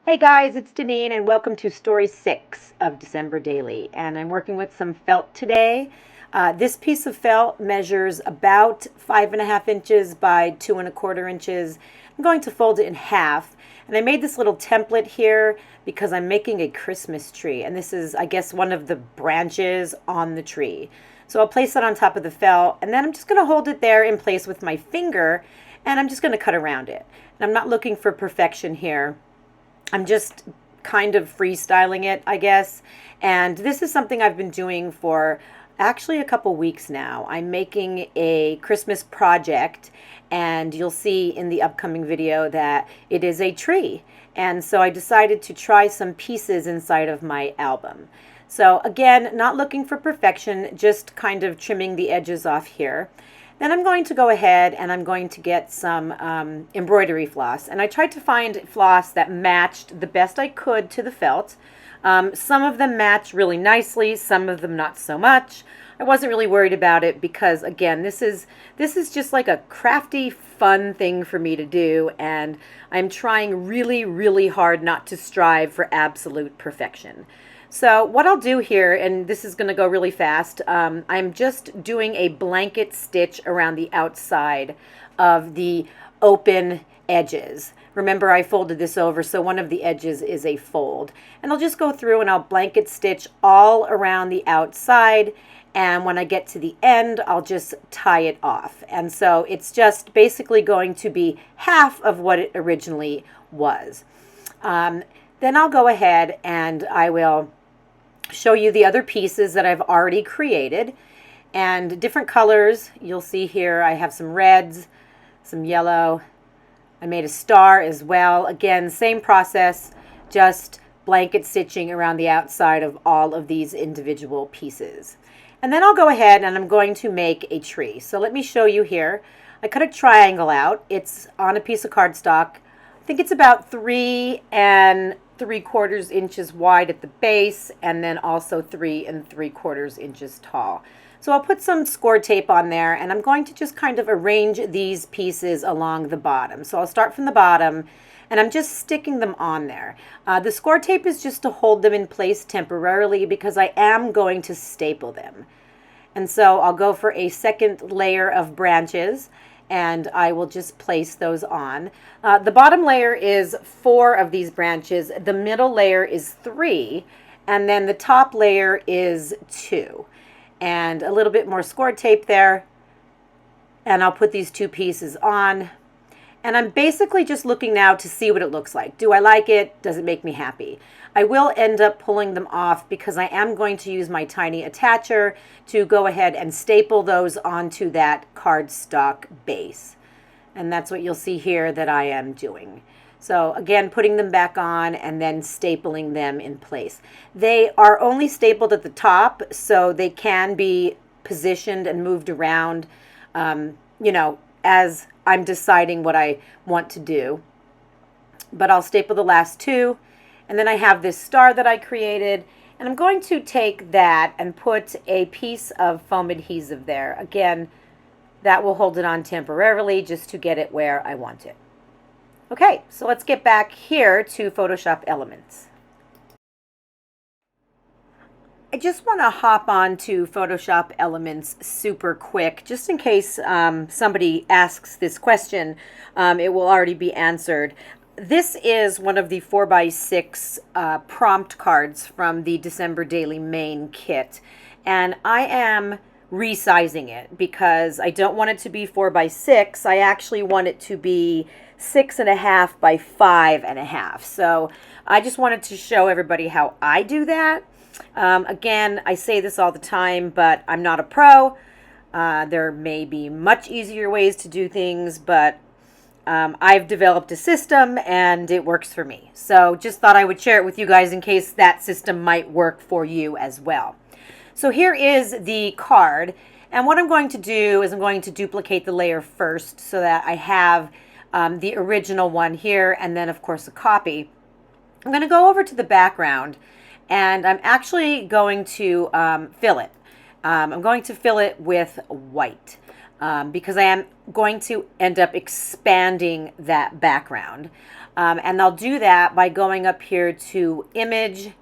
Hey guys, it's Deneen, and welcome to Story 6 of December Daily. And I'm working with some felt today. This piece of felt measures about 5.5 inches by 2.25 inches. I'm going to fold it in half. And I made this little template here because I'm making a Christmas tree. And this is, I guess, one of the branches on the tree. So I'll place it on top of the felt, and then I'm just going to hold it there in place with my finger, and I'm just going to cut around it. And I'm not looking for perfection here. I'm just kind of freestyling it, I guess. And this is something I've been doing for actually a couple weeks now. I'm making a Christmas project, and you'll see in the upcoming video that it is a tree. And so I decided to try some pieces inside of my album. So again, not looking for perfection, just kind of trimming the edges off here. Then I'm going to go ahead and I'm going to get some embroidery floss. And I tried to find floss that matched the best I could to the felt. Some of them match really nicely, some of them not so much. I wasn't really worried about it because, again, this is just like a crafty, fun thing for me to do, and I'm trying really, really hard not to strive for absolute perfection. So what I'll do here, and this is going to go really fast, I'm just doing a blanket stitch around the outside of the open edges. Remember, I folded this over, so one of the edges is a fold. And I'll just go through and I'll blanket stitch all around the outside, and when I get to the end, I'll just tie it off. And so it's just basically going to be half of what it originally was. Then I'll go ahead and I will show you the other pieces that I've already created, and different colors. You'll see here I have some reds, some yellow. I made a star as well. Again, same process, just blanket stitching around the outside of all of these individual pieces. And then I'll go ahead and I'm going to make a tree. So let me show you here. I cut a triangle out. It's on a piece of cardstock. I think it's about 3 3/4 inches wide at the base, and then also 3 3/4 inches tall. So I'll put some score tape on there, and I'm going to just kind of arrange these pieces along the bottom. So I'll start from the bottom, and I'm just sticking them on there. The score tape is just to hold them in place temporarily because I am going to staple them. And so I'll go for a second layer of branches, and I will just place those on. The bottom layer is 4 of these branches, the middle layer is 3, and then the top layer is 2. And a little bit more score tape there, and I'll put these 2 pieces on. And I'm basically just looking now to see what it looks like. Do I like it? Does it make me happy? I will end up pulling them off because I am going to use my tiny attacher to go ahead and staple those onto that cardstock base. And that's what you'll see here that I am doing. So again, putting them back on and then stapling them in place. They are only stapled at the top, so they can be positioned and moved around, as I'm deciding what I want to do. But I'll staple the last 2. And then I have this star that I created, and I'm going to take that and put a piece of foam adhesive there. Again, that will hold it on temporarily just to get it where I want it. Okay, so let's get back here to Photoshop Elements. I just want to hop on to Photoshop Elements super quick, just in case somebody asks this question. It will already be answered. This is one of the 4x6 prompt cards from the December Daily Main kit, and I am resizing it because I don't want it to be 4x6. I actually want it to be 6.5 by 5.5. So I just wanted to show everybody how I do that. Again, I say this all the time, but I'm not a pro. There may be much easier ways to do things, but I've developed a system and it works for me. So just thought I would share it with you guys in case that system might work for you as well. So here is the card, and what I'm going to do is I'm going to duplicate the layer first so that I have the original one here, and then of course a copy. I'm going to go over to the background, and I'm actually going to fill it. I'm going to fill it with white. Because I am going to end up expanding that background. And I'll do that by going up here to Image,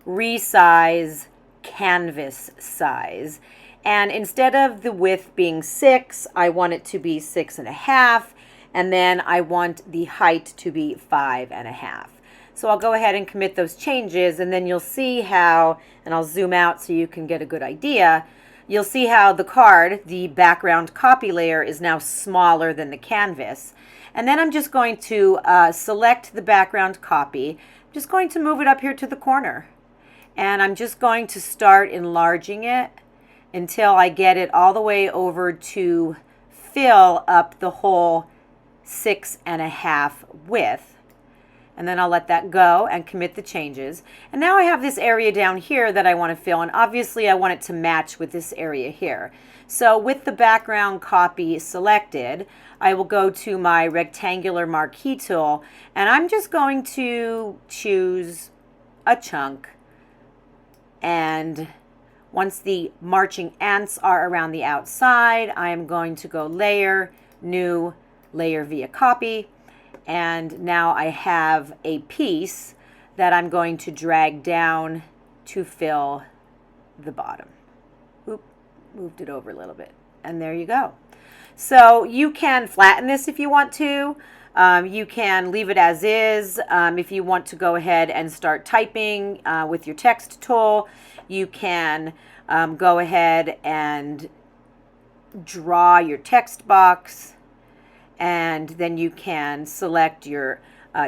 Resize, Canvas Size. And instead of the width being 6, I want it to be 6.5. And then I want the height to be 5.5. So I'll go ahead and commit those changes, and then you'll see how, and I'll zoom out so you can get a good idea. You'll see how the card, the background copy layer, is now smaller than the canvas. And then I'm just going to select the background copy. I'm just going to move it up here to the corner. And I'm just going to start enlarging it until I get it all the way over to fill up the whole 6.5 width. And then I'll let that go and commit the changes. And now I have this area down here that I want to fill, and obviously I want it to match with this area here. So with the background copy selected, I will go to my rectangular marquee tool, and I'm just going to choose a chunk. And once the marching ants are around the outside, I am going to go Layer, New, Layer via Copy. And now I have a piece that I'm going to drag down to fill the bottom. Oop, moved it over a little bit. And there you go. So you can flatten this if you want to. You can leave it as is. If you want to go ahead and start typing with your text tool, you can go ahead and draw your text box. And then you can select your,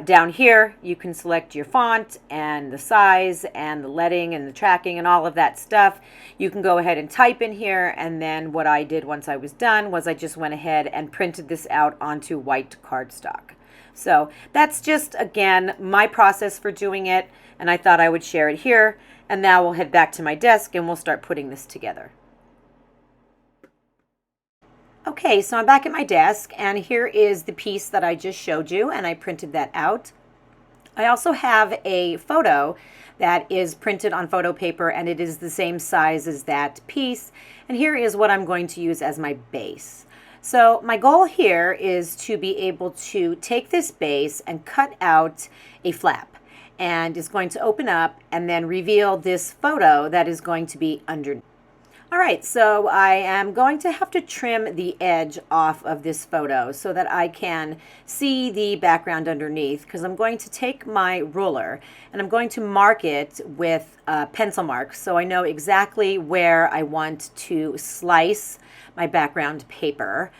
down here, you can select your font and the size and the leading and the tracking and all of that stuff. You can go ahead and type in here, and then what I did once I was done was I just went ahead and printed this out onto white cardstock. So that's just, again, my process for doing it, and I thought I would share it here. And now we'll head back to my desk and we'll start putting this together. Okay, so I'm back at my desk, and here is the piece that I just showed you, and I printed that out. I also have a photo that is printed on photo paper, and it is the same size as that piece. And here is what I'm going to use as my base. So my goal here is to be able to take this base and cut out a flap, and it's going to open up and then reveal this photo that is going to be underneath. All right, so I am going to have to trim the edge off of this photo so that I can see the background underneath, because I'm going to take my ruler and I'm going to mark it with pencil marks so I know exactly where I want to slice my background paper.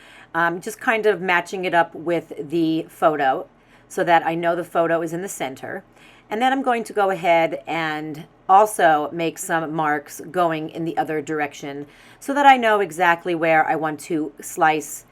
Just kind of matching it up with the photo so that I know the photo is in the center. And then I'm going to go ahead and also make some marks going in the other direction so that I know exactly where I want to slice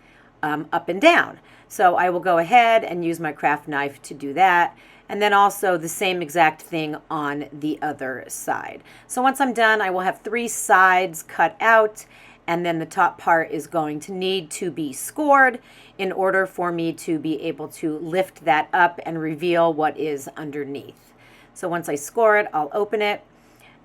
up and down. So I will go ahead and use my craft knife to do that. And then also the same exact thing on the other side. So once I'm done, I will have 3 sides cut out, and then the top part is going to need to be scored in order for me to be able to lift that up and reveal what is underneath. So once I score it, I'll open it,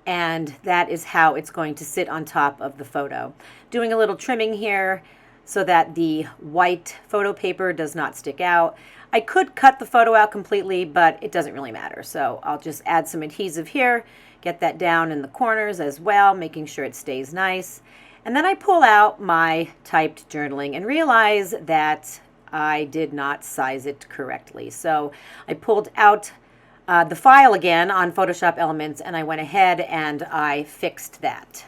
and that is how it's going to sit on top of the photo. Doing a little trimming here so that the white photo paper does not stick out. I could cut the photo out completely, but it doesn't really matter. So I'll just add some adhesive here, get that down in the corners as well, making sure it stays nice. And then I pull out my typed journaling and realize that I did not size it correctly. So I pulled out the file again on Photoshop Elements, and I went ahead and I fixed that.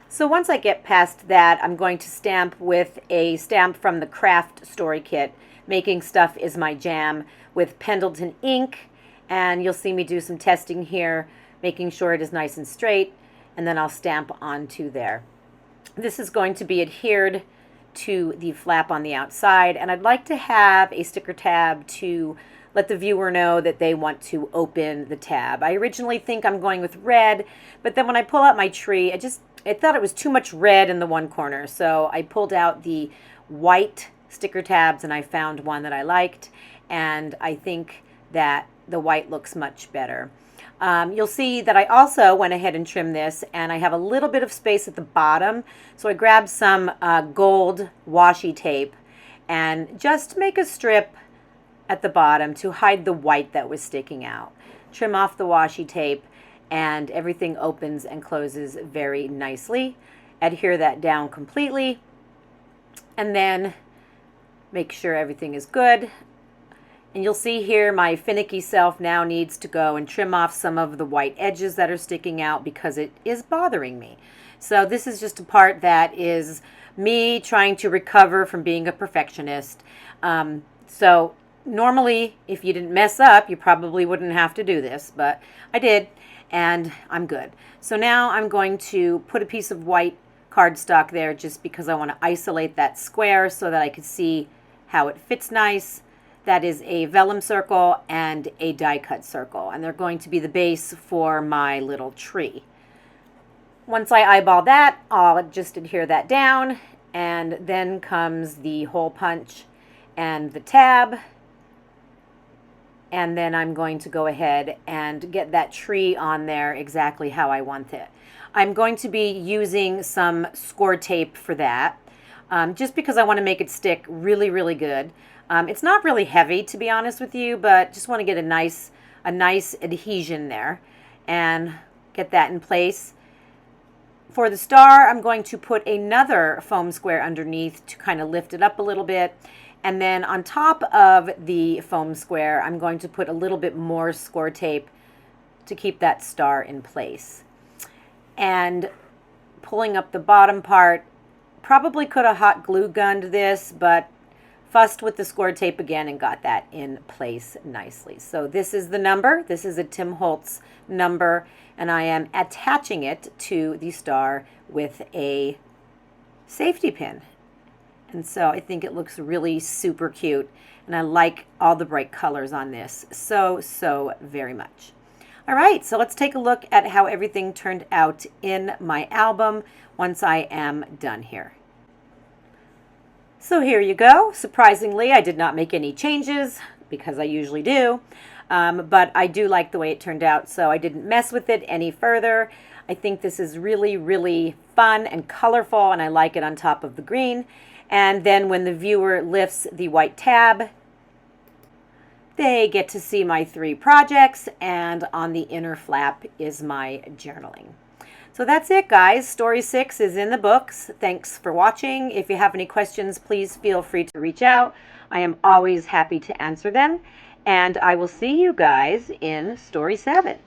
So once I get past that, I'm going to stamp with a stamp from the Craft Story Kit. Making Stuff is My Jam, with Pendleton ink, and you'll see me do some testing here, making sure it is nice and straight, and then I'll stamp onto there. This is going to be adhered to the flap on the outside, and I'd like to have a sticker tab to let the viewer know that they want to open the tab. I originally think I'm going with red, but then when I pull out my tree, I thought it was too much red in the one corner, so I pulled out the white sticker tabs and I found one that I liked, and I think that the white looks much better. You'll see that I also went ahead and trimmed this, and I have a little bit of space at the bottom, so I grabbed some gold washi tape and just make a strip at the bottom to hide the white that was sticking out. Trim off the washi tape and everything opens and closes very nicely. Adhere that down completely and then make sure everything is good. And you'll see here my finicky self now needs to go and trim off some of the white edges that are sticking out because it is bothering me. So this is just a part that is me trying to recover from being a perfectionist. So normally, if you didn't mess up, you probably wouldn't have to do this, but I did, and I'm good. So now I'm going to put a piece of white cardstock there just because I want to isolate that square so that I can see how it fits nice. That is a vellum circle and a die cut circle, and they're going to be the base for my little tree. Once I eyeball that, I'll just adhere that down, and then comes the hole punch and the tab. And then I'm going to go ahead and get that tree on there exactly how I want it. I'm going to be using some score tape for that, just because I want to make it stick really, really good. It's not really heavy, to be honest with you, but just want to get a nice adhesion there and get that in place. For the star, I'm going to put another foam square underneath to kind of lift it up a little bit. And then on top of the foam square, I'm going to put a little bit more score tape to keep that star in place. And pulling up the bottom part, probably could have hot glue gunned this, but fussed with the score tape again and got that in place nicely. So this is the number. This is a Tim Holtz number, and I am attaching it to the star with a safety pin. And so I think it looks really super cute, and I like all the bright colors on this so very much. All right, so let's take a look at how everything turned out in my album once I am done here. So here you go. Surprisingly, I did not make any changes because I usually do, but I do like the way it turned out, so I didn't mess with it any further. I think this is really, really fun and colorful, and I like it on top of the green. And then when the viewer lifts the white tab, they get to see my 3 projects, and on the inner flap is my journaling. So that's it, guys. Story 6 is in the books. Thanks for watching. If you have any questions, please feel free to reach out. I am always happy to answer them. And I will see you guys in Story 7.